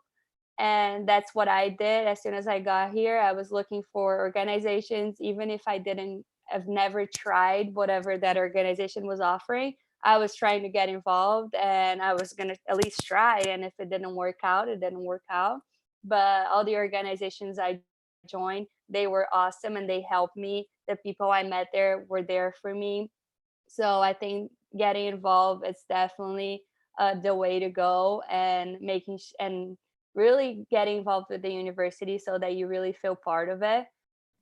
And that's what I did. As soon as I got here, I was looking for organizations, even if I've never tried whatever that organization was offering. I was trying to get involved, and I was going to at least try. And if it didn't work out, it didn't work out. But all the organizations I joined, they were awesome and they helped me. The people I met there were there for me. So I think getting involved is definitely the way to go, and and really getting involved with the university so that you really feel part of it.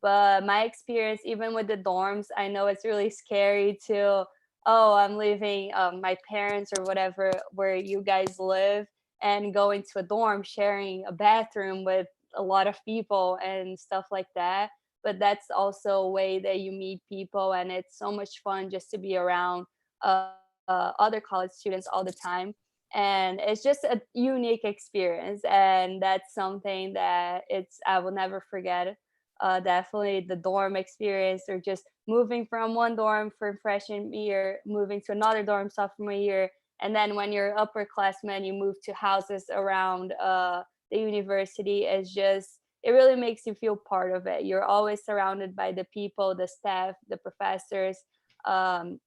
But my experience, even with the dorms, I know it's really scary to, oh, I'm leaving my parents or whatever, where you guys live, and going to a dorm, sharing a bathroom with a lot of people and stuff like that. But that's also a way that you meet people, and it's so much fun just to be around other college students all the time. And it's just a unique experience, and that's something that I will never forget. Definitely the dorm experience, or just moving from one dorm for freshman year, moving to another dorm sophomore year, and then when you're upperclassmen, you move to houses around the university. Is just, it really makes you feel part of it. You're always surrounded by the people, the staff, the professors. Um,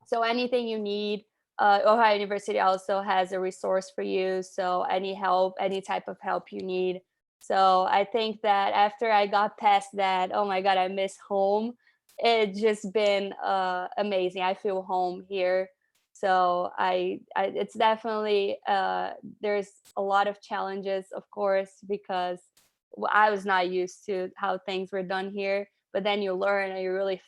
so anything you need, Ohio University also has a resource for you. So any help, any type of help you need. So I think that after I got past that, oh my God, I miss home. It's just been amazing. I feel home here. So it's definitely, there's a lot of challenges, of course, because I was not used to how things were done here. But then you learn, and you really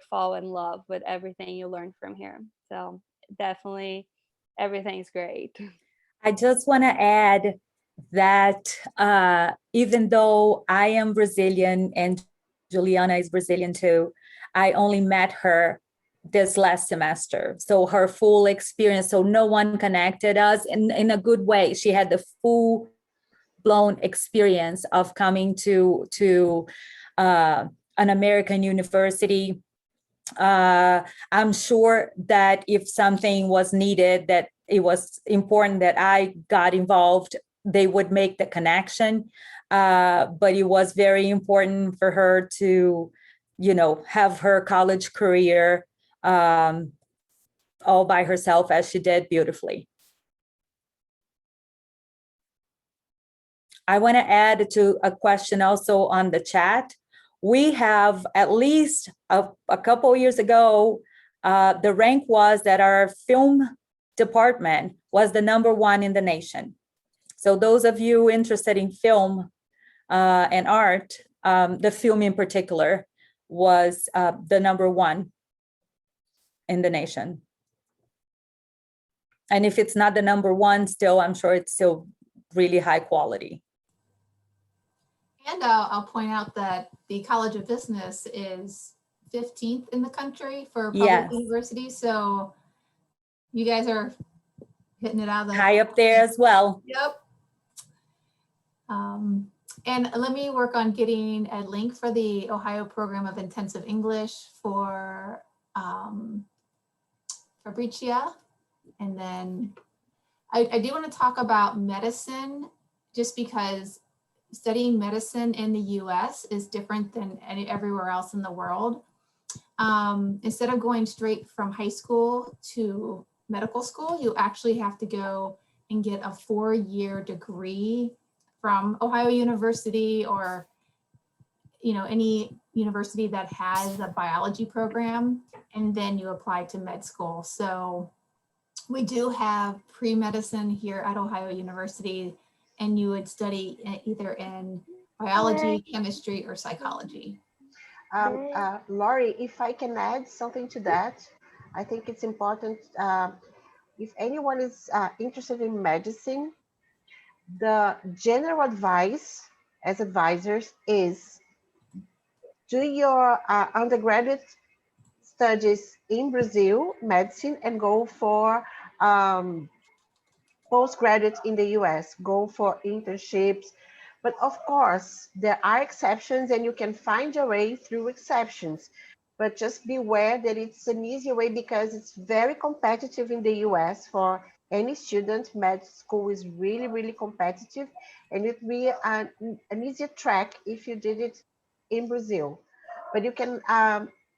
fall in love with everything you learn from here. So definitely everything's great. I just want to add that even though I am Brazilian and Juliana is Brazilian too, I only met her this last semester. So her full experience, so no one connected us in a good way. She had the full blown experience of coming to an American university. I'm sure that if something was needed, that it was important that I got involved, they would make the connection. But it was very important for her to, have her college career all by herself, as she did beautifully. I want to add to a question also on the chat. We have at least a couple years ago, the rank was that our film department was the #1 in the nation. So those of you interested in film and art, the film in particular was the #1 in the nation. And if it's not the #1 still, I'm sure it's still really high quality. And I'll point out that the College of Business is 15th in the country for public Yes. universities. So you guys are hitting it out of the High up there as well. Yep. And let me work on getting a link for the Ohio Program of Intensive English for Fabricia. And then I do want to talk about medicine, just because studying medicine in the US is different than everywhere else in the world. Instead of going straight from high school to medical school, you actually have to go and get a 4-year degree from Ohio University or any university that has a biology program, and then you apply to med school. So we do have pre-medicine here at Ohio University, and you would study either in biology, chemistry, or psychology. Laurie, if I can add something to that, I think it's important. If anyone is interested in medicine, the general advice as advisors is do your undergraduate studies in Brazil, medicine, and go for postgraduate in the US, go for internships. But of course, there are exceptions and you can find your way through exceptions. But just beware that it's an easier way because it's very competitive in the US for any student. Med school is really, really competitive, and it would be an easier track if you did it in Brazil. But you can,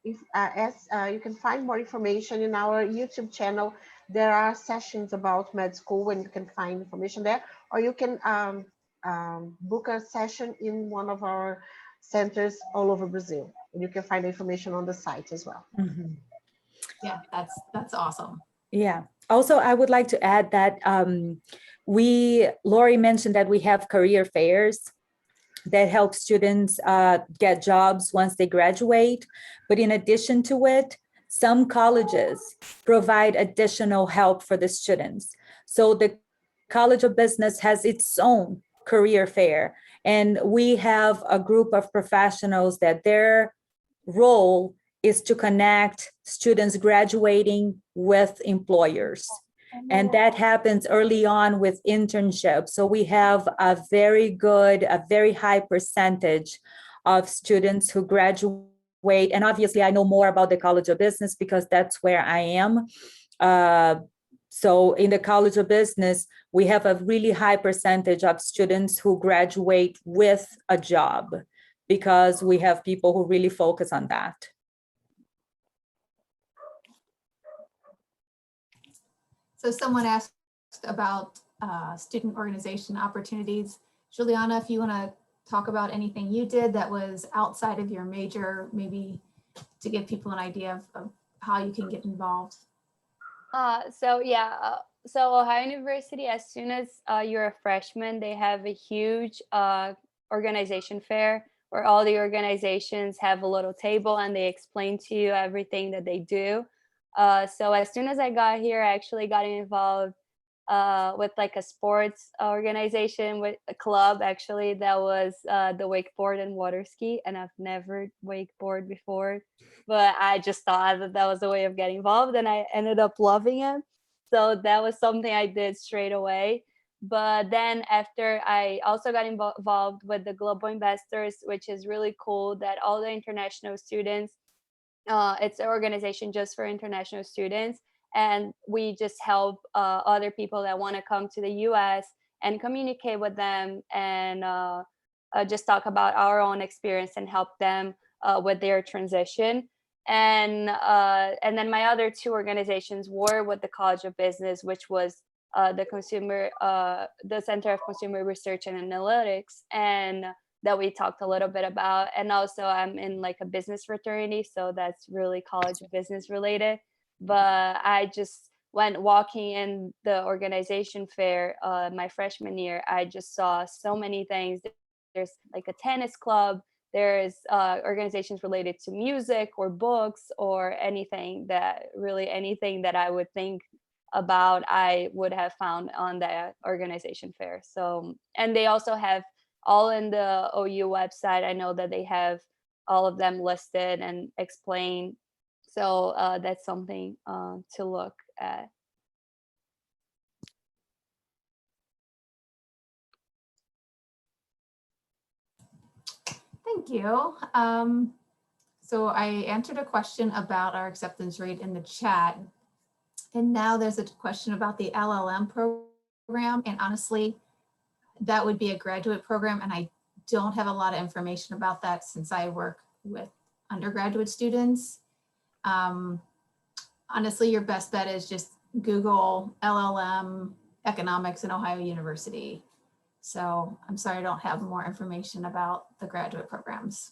you can find more information in our YouTube channel. There are sessions about med school and you can find information there, or you can book a session in one of our centers all over Brazil. And you can find information on the site as well. Mm-hmm. Yeah, that's awesome. Yeah. Also, I would like to add that Lori mentioned that we have career fairs that help students get jobs once they graduate. But in addition to it, some colleges provide additional help for the students. So the College of Business has its own career fair, and we have a group of professionals that their role is to connect students graduating with employers. And that happens early on with internships. So we have a very high percentage of students who graduate. And obviously I know more about the College of Business because that's where I am. So in the College of Business, we have a really high percentage of students who graduate with a job because we have people who really focus on that. So someone asked about student organization opportunities. Juliana, if you want to talk about anything you did that was outside of your major, maybe to give people an idea of how you can get involved. So Ohio University, as soon as you're a freshman, they have a huge organization fair where all the organizations have a little table and they explain to you everything that they do. So as soon as I got here, I actually got involved with like a sports organization, with a club actually, that was the wakeboard and water ski, and I've never wakeboard before, but I just thought that that was a way of getting involved, and I ended up loving it. So that was something I did straight away. But then after, I also got involved with the Global Investors, which is really cool, that all the international students, it's an organization just for international students, and we just help other people that want to come to the US and communicate with them, and just talk about our own experience and help them with their transition. And then my other two organizations were with the College of Business, which was the Center of Consumer Research and Analytics, and that we talked a little bit about. And also I'm in like a business fraternity, so that's really College of Business related. But I just went walking in the organization fair my freshman year. I just saw so many things. There's like a tennis club, there's organizations related to music or books or anything that I would think about, I would have found on the organization fair. So, and they also have all in the OU website. I know that they have all of them listed and explained. So that's something to look at. Thank you. So I answered a question about our acceptance rate in the chat. And now there's a question about the LLM program. And honestly, that would be a graduate program. And I don't have a lot of information about that since I work with undergraduate students. Honestly, your best bet is just Google LLM economics in Ohio University. So I'm sorry, I don't have more information about the graduate programs.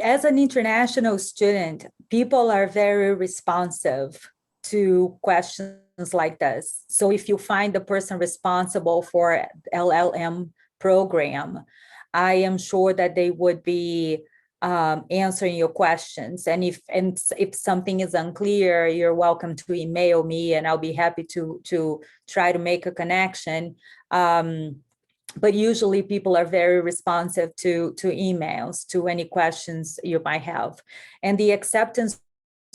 As an international student, people are very responsive to questions like this. So if you find the person responsible for LLM program, I am sure that they would be answering your questions. And if something is unclear, you're welcome to email me, and I'll be happy to try to make a connection. But usually people are very responsive to emails, to any questions you might have. And the acceptance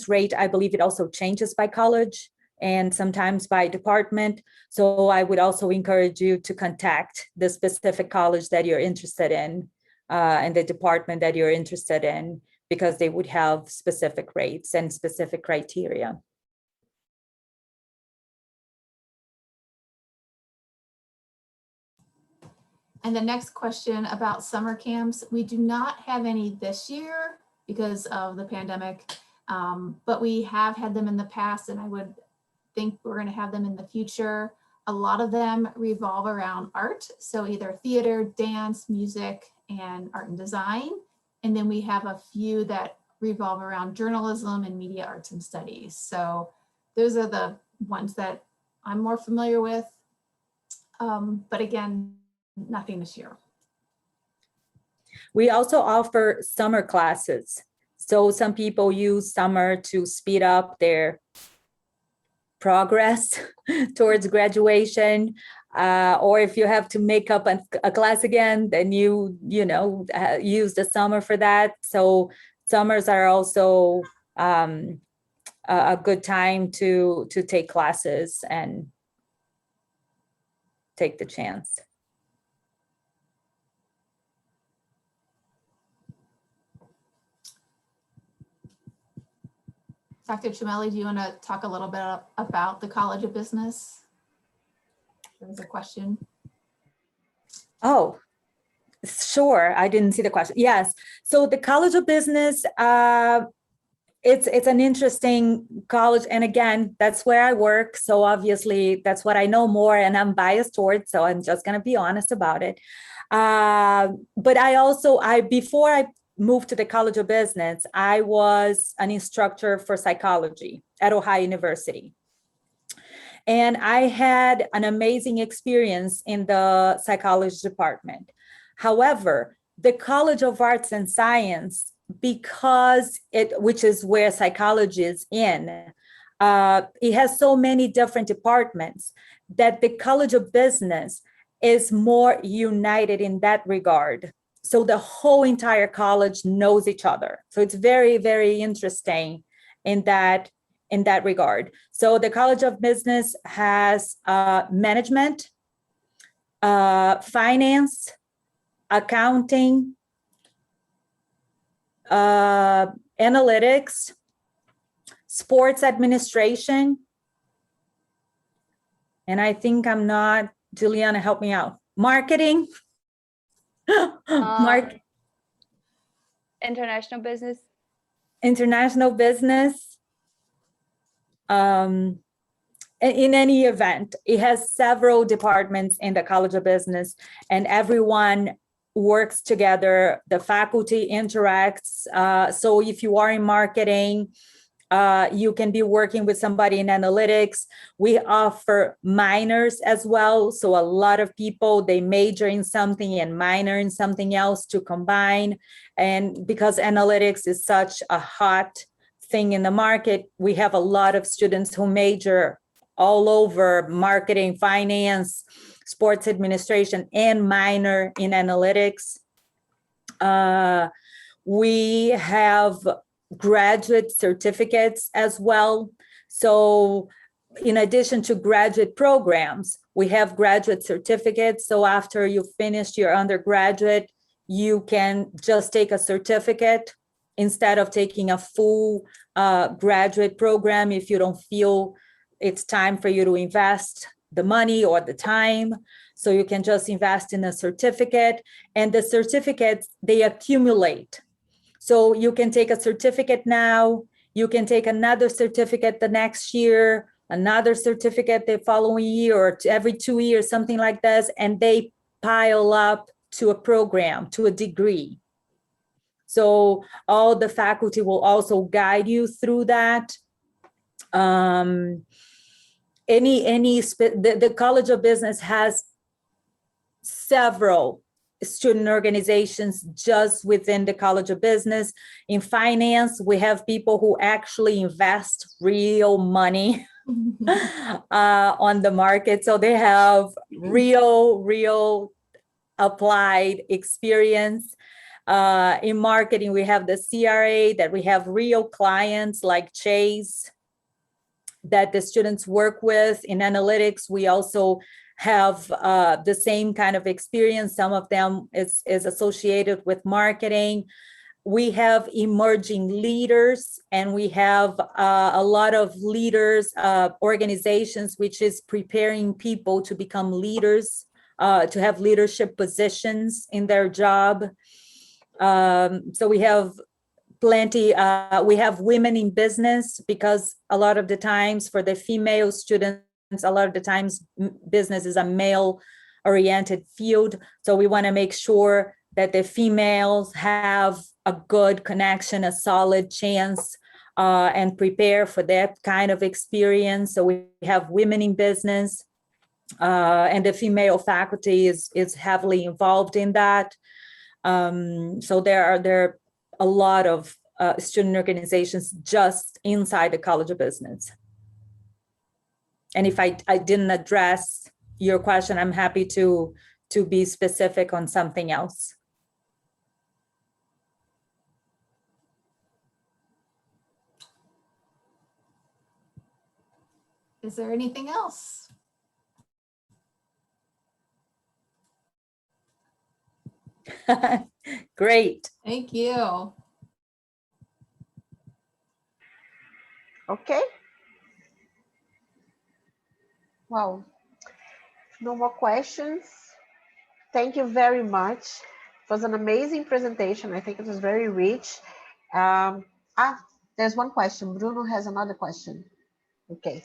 rate, I believe it also changes by college and sometimes by department. So I would also encourage you to contact the specific college that you're interested in and the department that you're interested in, because they would have specific rates and specific criteria. And the next question about summer camps, we do not have any this year because of the pandemic, but we have had them in the past, and I would think we're going to have them in the future. A lot of them revolve around art, so either theater, dance, music, and art and design. And then we have a few that revolve around journalism and media arts and studies. So those are the ones that I'm more familiar with. But again, nothing this year. We also offer summer classes. So some people use summer to speed up their progress towards graduation. Or if you have to make up a class again, then you use the summer for that. So summers are also a good time to take classes and take the chance. Dr. Cimelli, do you want to talk a little bit about the College of Business? There was a question. Oh, sure. I didn't see the question. Yes. So the College of Business, it's an interesting college. And again, that's where I work. So obviously that's what I know more, and I'm biased towards, so I'm just going to be honest about it. But before I moved to the College of Business, I was an instructor for psychology at Ohio University. And I had an amazing experience in the psychology department. However, the College of Arts and Science, which is where psychology is in, it has so many different departments that the College of Business is more united in that regard. So the whole entire college knows each other. So it's very, very interesting in that regard. So the College of Business has management, finance, accounting, analytics, sports administration, and I think I'm not, Juliana, help me out. Marketing. International business. International business. In any event, it has several departments in the College of Business, and everyone works together. The faculty interacts. So if you are in marketing, you can be working with somebody in analytics. We offer minors as well. So a lot of people, they major in something and minor in something else to combine. And because analytics is such a hot thing in the market, we have a lot of students who major all over marketing, finance, sports administration, and minor in analytics. We have graduate certificates as well. So in addition to graduate programs, we have graduate certificates. So after you finished your undergraduate, you can just take a certificate instead of taking a full graduate program if you don't feel it's time for you to invest the money or the time. So you can just invest in a certificate, and the certificates, they accumulate. So you can take a certificate now, you can take another certificate the next year, another certificate the following year, or every 2 years, something like this, and they pile up to a program, to a degree. So all the faculty will also guide you through that. The College of Business has several student organizations just within the College of Business. In finance, we have people who actually invest real money on the market. So they have real applied experience. In marketing, we have the CRA, that we have real clients like Chase that the students work with. In analytics, we also have the same kind of experience. Some of them is associated with marketing. We have emerging leaders, and we have a lot of leaders, organizations, which is preparing people to become leaders, to have leadership positions in their job. So we have plenty. We have women in business, because a lot of the times for the female students, a lot of the times business is a male-oriented field. So we want to make sure that the females have a good connection, a solid chance, and prepare for that kind of experience. So we have women in business, and the female faculty is heavily involved in that. So there are a lot of student organizations just inside the College of Business. And if I didn't address your question, I'm happy to be specific on something else. Is there anything else? Great. Thank you. Okay. Wow. No more questions. Thank you very much. It was an amazing presentation. I think it was very rich. There's one question. Bruno has another question. Okay.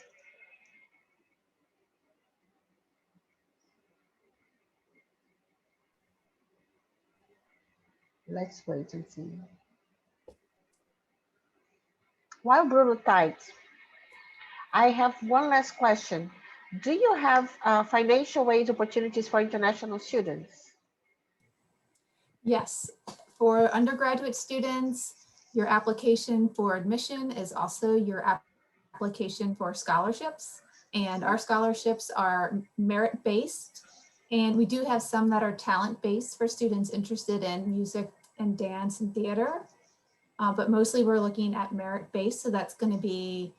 Let's wait and see. While Bruno types, I have one last question. Do you have financial wage opportunities for international students? Yes, for undergraduate students, your application for admission is also your application for scholarships. And our scholarships are merit-based. And we do have some that are talent-based for students interested in music and dance and theater. But mostly we're looking at merit-based. So that's going to be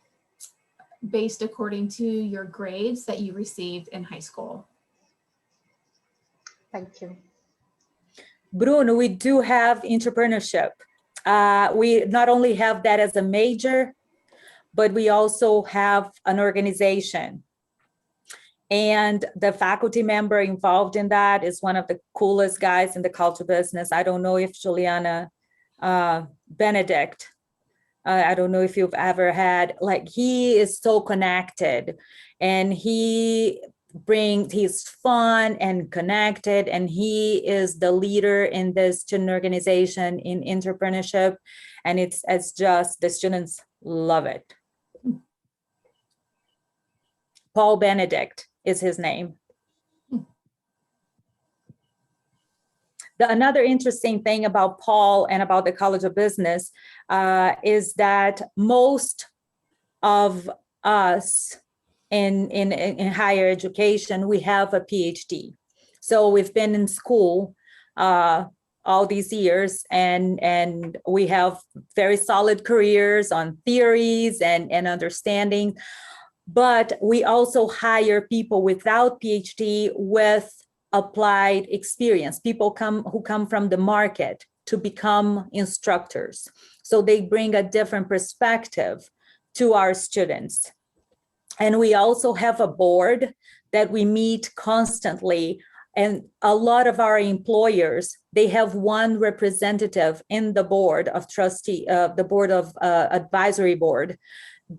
based according to your grades that you received in high school. Thank you. Bruno, we do have entrepreneurship. We not only have that as a major, but we also have an organization. And the faculty member involved in that is one of the coolest guys in the culture business. I don't know if Juliana Benedict, I don't know if you've ever had, like, he is so connected and he's fun and connected, and he is the leader in this student organization in entrepreneurship. And it's just, the students love it. Paul Benedict is his name. Another interesting thing about Paul and about the College of Business is that most of us in higher education, we have a PhD. So we've been in school all these years, and we have very solid careers on theories and understanding. But we also hire people without PhD with applied experience, people who come from the market to become instructors. So they bring a different perspective to our students. And we also have a board that we meet constantly. And a lot of our employers, they have one representative in the board of trustee, the board of advisory board,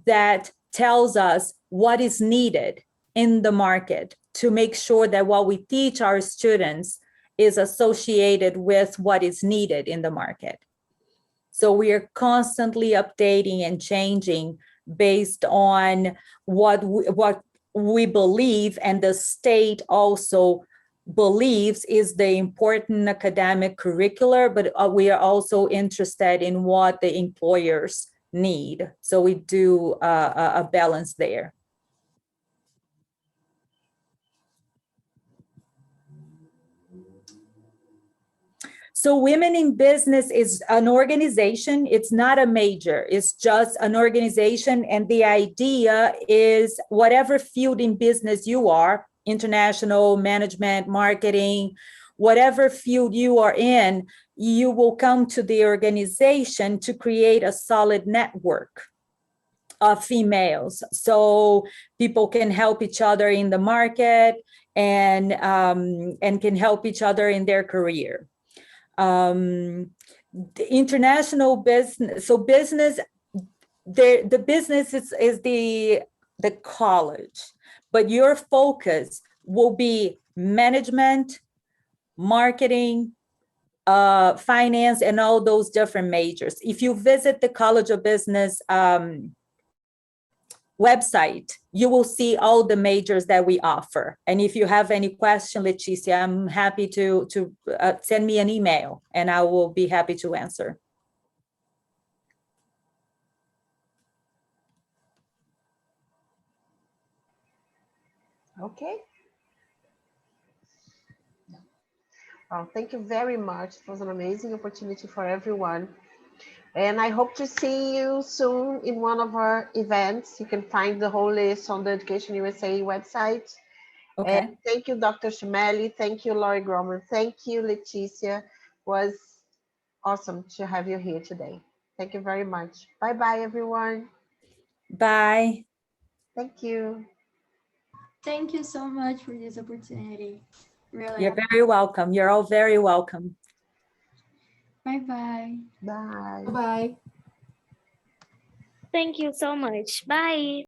that tells us what is needed in the market to make sure that what we teach our students is associated with what is needed in the market. So we are constantly updating and changing based on what we believe, and the state also believes is the important academic curricular, but we are also interested in what the employers need. So we do a balance there. So Women in Business is an organization. It's not a major, it's just an organization. And the idea is whatever field in business you are, international, management, marketing, whatever field you are in, you will come to the organization to create a solid network of females. So people can help each other in the market and can help each other in their career. The international business, so business, the business is the college, but your focus will be management, marketing, finance, and all those different majors. If you visit the College of Business website, you will see all the majors that we offer. And if you have any question, Leticia, I'm happy to send me an email and I will be happy to answer. Okay. Well, thank you very much. It was an amazing opportunity for everyone. And I hope to see you soon in one of our events. You can find the whole list on the Education USA website. Okay. And thank you, Dr. Shimelli. Thank you, Laurie Groman. Thank you, Leticia. It was awesome to have you here today. Thank you very much. Bye-bye, everyone. Bye. Thank you. Thank you so much for this opportunity. Really. You're very welcome. You're all very welcome. Bye-bye. Bye. Bye-bye. Thank you so much. Bye.